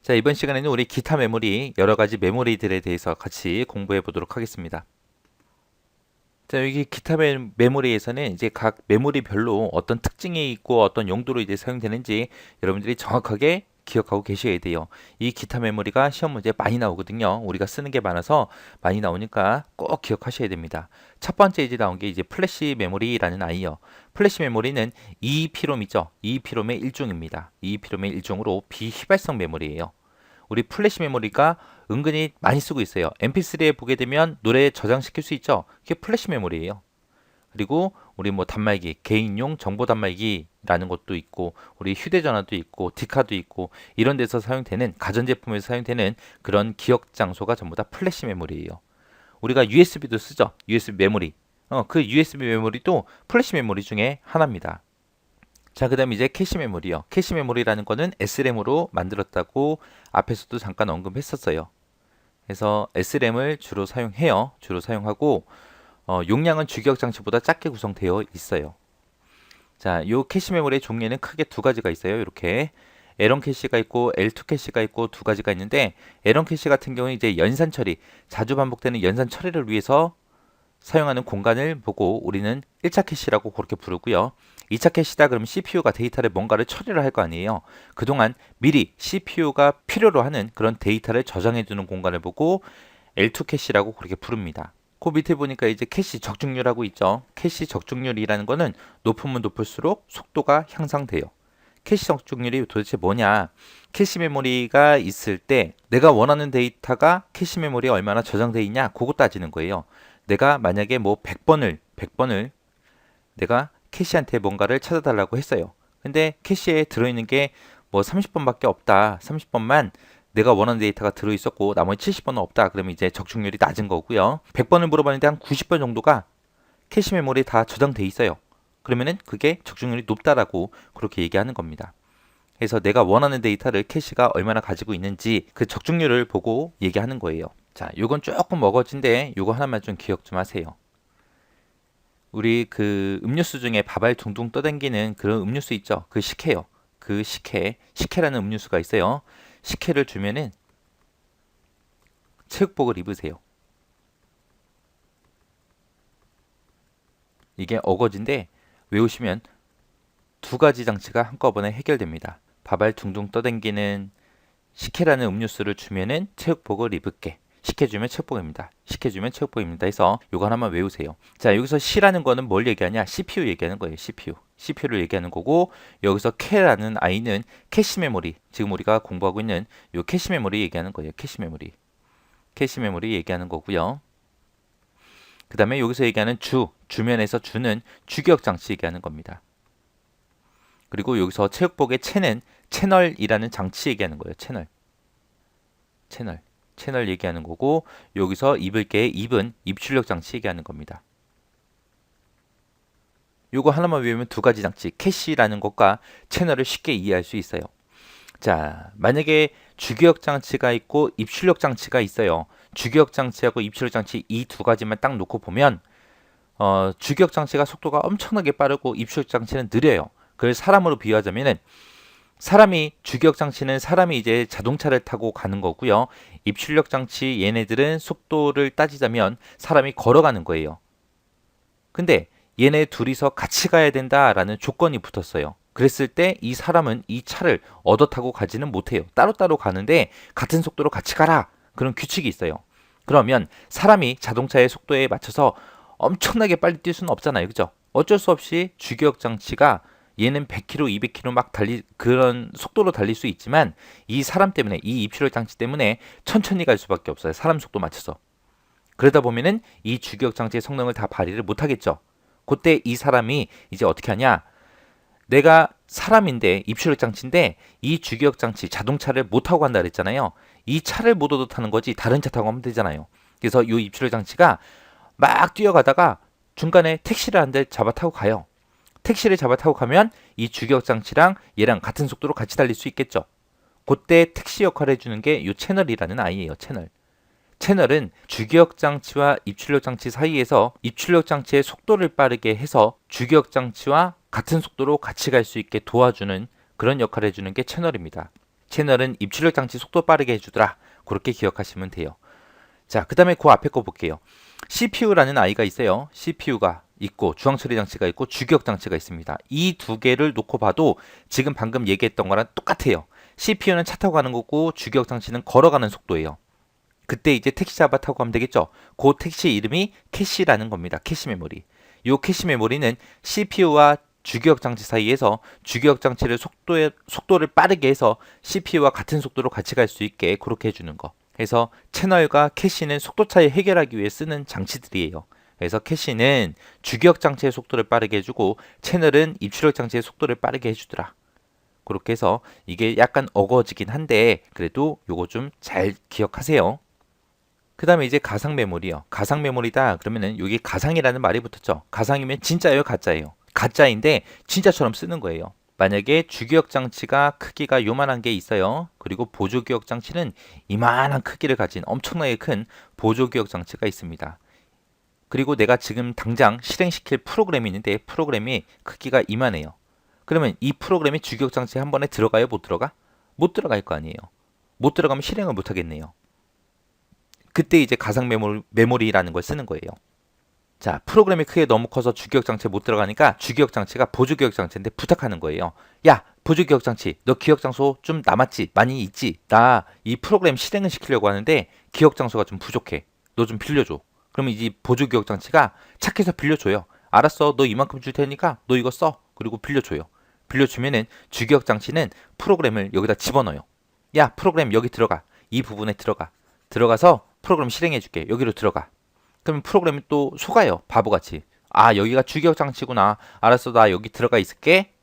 자, 이번 시간에는 우리 기타 메모리, 여러 가지 메모리들에 대해서 같이 공부해 보도록 하겠습니다. 자, 여기 기타 메모리에서는 이제 각 메모리별로 어떤 특징이 있고 어떤 용도로 이제 사용되는지 여러분들이 정확하게 기억하고 계셔야 돼요. 이 기타 메모리가 시험 문제에 많이 나오거든요. 우리가 쓰는 게 많아서 많이 나오니까 꼭 기억하셔야 됩니다. 첫 번째 이제 나온 게 이제 플래시 메모리라는 아이요. 플래시 메모리는 EEPROM이죠. EEPROM의 일종입니다. EEPROM의 일종으로 비휘발성 메모리예요. 우리 플래시 메모리가 은근히 많이 쓰고 있어요. MP3에 보게 되면 노래 저장시킬 수 있죠. 그게 플래시 메모리예요. 그리고 우리 뭐 단말기, 개인용 정보 단말기라는 것도 있고, 우리 휴대전화도 있고, 디카도 있고, 이런 데서 사용되는 가전제품에서 사용되는 그런 기억 장소가 전부 다 플래시 메모리예요. 우리가 USB도 쓰죠. USB 메모리. 그 USB 메모리도 플래시 메모리 중에 하나입니다. 자, 그 다음에 이제 캐시 메모리요. 캐시 메모리라는 거는 SRAM으로 만들었다고 앞에서도 잠깐 언급했었어요. 그래서 SRAM을 주로 사용해요. 주로 사용하고 용량은 주기억 장치보다 작게 구성되어 있어요. 자, 요 캐시 메모리의 종류는 크게 두 가지가 있어요. 이렇게 L1 캐시가 있고 L2 캐시가 있고 두 가지가 있는데 L1 캐시 같은 경우는 이제 연산 처리, 자주 반복되는 연산 처리를 위해서 사용하는 공간을 보고 우리는 1차 캐시라고 그렇게 부르고요. 2차 캐시다 그러면 CPU가 데이터를 뭔가를 처리를 할 거 아니에요. 그동안 미리 CPU가 필요로 하는 그런 데이터를 저장해 두는 공간을 보고 L2 캐시라고 그렇게 부릅니다. 그 밑에 보니까 이제 캐시 적중률하고 있죠. 캐시 적중률이라는 거는 높으면 높을수록 속도가 향상돼요. 캐시 적중률이 도대체 뭐냐? 캐시 메모리가 있을 때 내가 원하는 데이터가 캐시 메모리에 얼마나 저장돼 있냐? 그거 따지는 거예요. 내가 만약에 뭐 100번을 내가 캐시한테 뭔가를 찾아달라고 했어요. 근데 캐시에 들어있는 게 뭐 30번밖에 없다. 30번만 내가 원하는 데이터가 들어있었고 나머지 70번은 없다. 그러면 이제 적중률이 낮은 거고요. 100번을 물어봤는데 한 90번 정도가 캐시 메모리에 다 저장돼 있어요. 그러면은 그게 적중률이 높다라고 그렇게 얘기하는 겁니다. 그래서 내가 원하는 데이터를 캐시가 얼마나 가지고 있는지 그 적중률을 보고 얘기하는 거예요. 자, 요건 조금 먹어진데 요거 하나만 좀 기억 좀 하세요. 우리 그 음료수 중에 밥알 둥둥 떠당기는 그런 음료수 있죠? 그 식혜요. 그 식혜라는 음료수가 있어요. 식혜를 주면은 체육복을 입으세요. 이게 어거지인데 외우시면 두 가지 장치가 한꺼번에 해결됩니다. 밥알 둥둥 떠당기는 식혜라는 음료수를 주면은 체육복을 입을게. 식혜주면 체육복입니다. 식혜주면 체육복입니다. 해서 요거 하나만 외우세요. 자, 여기서 C라는 거는 뭘 얘기하냐? CPU 얘기하는 거예요. CPU. CPU를 얘기하는 거고 여기서 K라는 I는 캐시 메모리. 지금 우리가 공부하고 있는 요 캐시 메모리 얘기하는 거예요. 캐시 메모리. 캐시 메모리 얘기하는 거고요. 그 다음에 여기서 얘기하는 주면에서 주는 주기억 장치 얘기하는 겁니다. 그리고 여기서 체육복의 채는 채널이라는 장치 얘기하는 거예요. 채널 얘기하는 거고 여기서 입을 게 입은 입출력 장치 얘기하는 겁니다. 요거 하나만 외우면 두 가지 장치, 캐시라는 것과 채널을 쉽게 이해할 수 있어요. 자, 만약에 주기억 장치가 있고 입출력 장치가 있어요. 주기억 장치하고 입출력 장치 이 두 가지만 딱 놓고 보면 주기억 장치가 속도가 엄청나게 빠르고 입출력 장치는 느려요. 그걸 사람으로 비유하자면은 주기억 장치는 사람이 이제 자동차를 타고 가는 거고요. 입출력 장치 얘네들은 속도를 따지자면 사람이 걸어가는 거예요. 근데 얘네 둘이서 같이 가야 된다라는 조건이 붙었어요. 그랬을 때 이 사람은 이 차를 얻어 타고 가지는 못해요. 따로따로 가는데 같은 속도로 같이 가라. 그런 규칙이 있어요. 그러면 사람이 자동차의 속도에 맞춰서 엄청나게 빨리 뛸 수는 없잖아요. 그죠? 어쩔 수 없이 주기억 장치가 얘는 100km, 200km 막 그런 속도로 달릴 수 있지만 이 사람 때문에, 이 입출력 장치 때문에 천천히 갈 수밖에 없어요. 사람 속도 맞춰서. 그러다 보면은 이 주기억 장치의 성능을 다 발휘를 못 하겠죠. 그때 이 사람이 이제 어떻게 하냐? 내가 사람인데 입출력 장치인데 이 주기억 장치 자동차를 못 타고 간다 그랬잖아요. 이 차를 못 얻어 타는 거지 다른 차 타고 가면 되잖아요. 그래서 이 입출력 장치가 막 뛰어가다가 중간에 택시를 한 대 잡아 타고 가요. 택시를 잡아 타고 가면 이 주기억 장치랑 얘랑 같은 속도로 같이 달릴 수 있겠죠. 그때 택시 역할을 해주는 게 이 채널이라는 아이예요. 채널은 주기억 장치와 입출력 장치 사이에서 입출력 장치의 속도를 빠르게 해서 주기억 장치와 같은 속도로 같이 갈 수 있게 도와주는 그런 역할을 해주는 게 채널입니다. 채널은 입출력 장치 속도 빠르게 해주더라. 그렇게 기억하시면 돼요. 자, 그 다음에 그 앞에 거 볼게요. CPU라는 아이가 있어요. CPU가 있고 중앙 처리 장치가 있고 주기억 장치가 있습니다. 이 두 개를 놓고 봐도 지금 방금 얘기했던 거랑 똑같아요. CPU는 차 타고 가는 거고 주기억 장치는 걸어가는 속도예요. 그때 이제 택시 잡아 타고 가면 되겠죠. 그 택시 이름이 캐시라는 겁니다. 캐시 메모리. 이 캐시 메모리는 CPU와 주기억 장치 사이에서 주기억 장치를 속도를 빠르게 해서 CPU와 같은 속도로 같이 갈 수 있게 그렇게 해주는 거. 그래서 채널과 캐시는 속도 차이 해결하기 위해 쓰는 장치들이에요. 그래서 캐시는 주기억 장치의 속도를 빠르게 해주고 채널은 입출력 장치의 속도를 빠르게 해주더라. 그렇게 해서 이게 약간 어거지긴 한데 그래도 요거 좀 잘 기억하세요. 그 다음에 이제 가상 메모리요. 가상 메모리다 그러면은 여기 가상이라는 말이 붙었죠. 가상이면 진짜예요, 가짜예요? 가짜인데 진짜처럼 쓰는 거예요. 만약에 주기억 장치가 크기가 요만한 게 있어요. 그리고 보조기억 장치는 이만한 크기를 가진 엄청나게 큰 보조기억 장치가 있습니다. 그리고 내가 지금 당장 실행시킬 프로그램이 있는데 프로그램이 크기가 이만해요. 그러면 이 프로그램이 주기억 장치에 한 번에 들어가요? 못 들어가? 못 들어갈 거 아니에요. 못 들어가면 실행을 못 하겠네요. 그때 이제 가상 메모리라는 걸 쓰는 거예요. 자, 프로그램이 크게 너무 커서 주기억 장치에 못 들어가니까 주기억 장치가 보조기억 장치인데 부탁하는 거예요. 야, 보조기억 장치, 너 기억 장소 좀 남았지? 많이 있지? 나 이 프로그램 실행을 시키려고 하는데 기억 장소가 좀 부족해. 너 좀 빌려줘. 그러면 이 보조기억 장치가 착해서 빌려줘요. 알았어, 너 이만큼 줄 테니까 너 이거 써. 그리고 빌려줘요. 빌려주면은 주기억 장치는 프로그램을 여기다 집어넣어요. 야, 프로그램 여기 들어가. 이 부분에 들어가. 들어가서 프로그램 실행해줄게. 여기로 들어가. 그러면 프로그램이 또 속아요. 바보같이. 아, 여기가 주기억 장치구나. 알았어, 나 여기 들어가 있을게.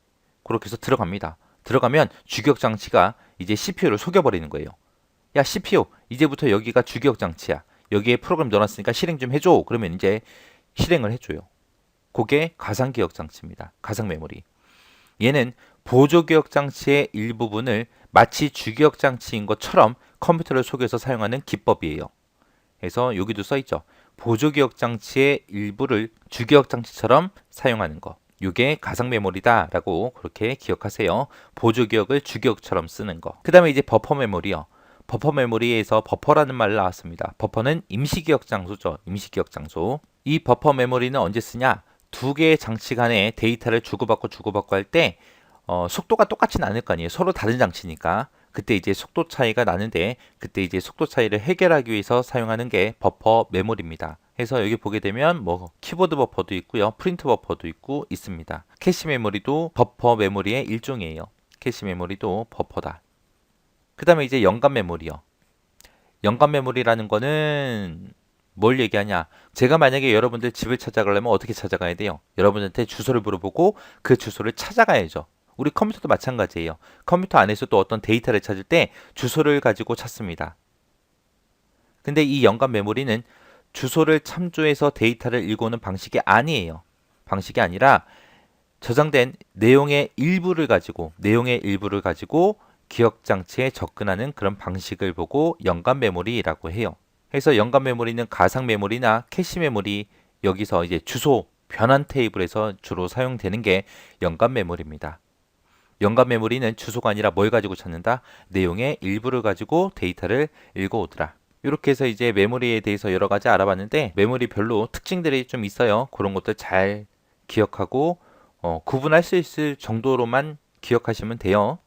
그렇게 해서 들어갑니다. 들어가면 주기억 장치가 이제 CPU를 속여버리는 거예요. 야, CPU, 이제부터 여기가 주기억 장치야. 여기에 프로그램 넣어놨으니까 실행 좀 해줘. 그러면 이제 실행을 해줘요. 그게 가상기억 장치입니다. 가상 메모리. 얘는 보조기억 장치의 일부분을 마치 주기억 장치인 것처럼 컴퓨터를 속여서 사용하는 기법이에요. 그래서 여기도 써있죠. 보조기억 장치의 일부를 주기억 장치처럼 사용하는 거. 이게 가상 메모리다라고 그렇게 기억하세요. 보조기억을 주기억처럼 쓰는 거. 그 다음에 이제 버퍼 메모리요. 버퍼 메모리에서 버퍼라는 말 나왔습니다. 버퍼는 임시기억 장소죠. 임시기억 장소. 이 버퍼 메모리는 언제 쓰냐? 두 개의 장치 간에 데이터를 주고받고 할 때 속도가 똑같지는 않을 거 아니에요. 서로 다른 장치니까. 그때 이제 속도 차이가 나는데 그때 이제 속도 차이를 해결하기 위해서 사용하는 게 버퍼 메모리입니다. 그래서 여기 보게 되면 뭐 키보드 버퍼도 있고요. 프린트 버퍼도 있고 있습니다. 캐시 메모리도 버퍼 메모리의 일종이에요. 캐시 메모리도 버퍼다. 그 다음에 이제 연관 메모리요. 연관 메모리라는 거는 뭘 얘기하냐? 제가 만약에 여러분들 집을 찾아가려면 어떻게 찾아가야 돼요? 여러분한테 주소를 물어보고 그 주소를 찾아가야죠. 우리 컴퓨터도 마찬가지예요. 컴퓨터 안에서 또 어떤 데이터를 찾을 때 주소를 가지고 찾습니다. 근데 이 연관 메모리는 주소를 참조해서 데이터를 읽어오는 방식이 아니에요. 방식이 아니라 저장된 내용의 일부를 가지고 기억 장치에 접근하는 그런 방식을 보고 연관 메모리라고 해요. 그래서 연관 메모리는 가상 메모리나 캐시 메모리 여기서 이제 주소 변환 테이블에서 주로 사용되는 게 연관 메모리입니다. 연관 메모리는 주소가 아니라 뭘 가지고 찾는다? 내용의 일부를 가지고 데이터를 읽어오더라. 이렇게 해서 이제 메모리에 대해서 여러 가지 알아봤는데 메모리별로 특징들이 좀 있어요. 그런 것들 잘 기억하고 구분할 수 있을 정도로만 기억하시면 돼요.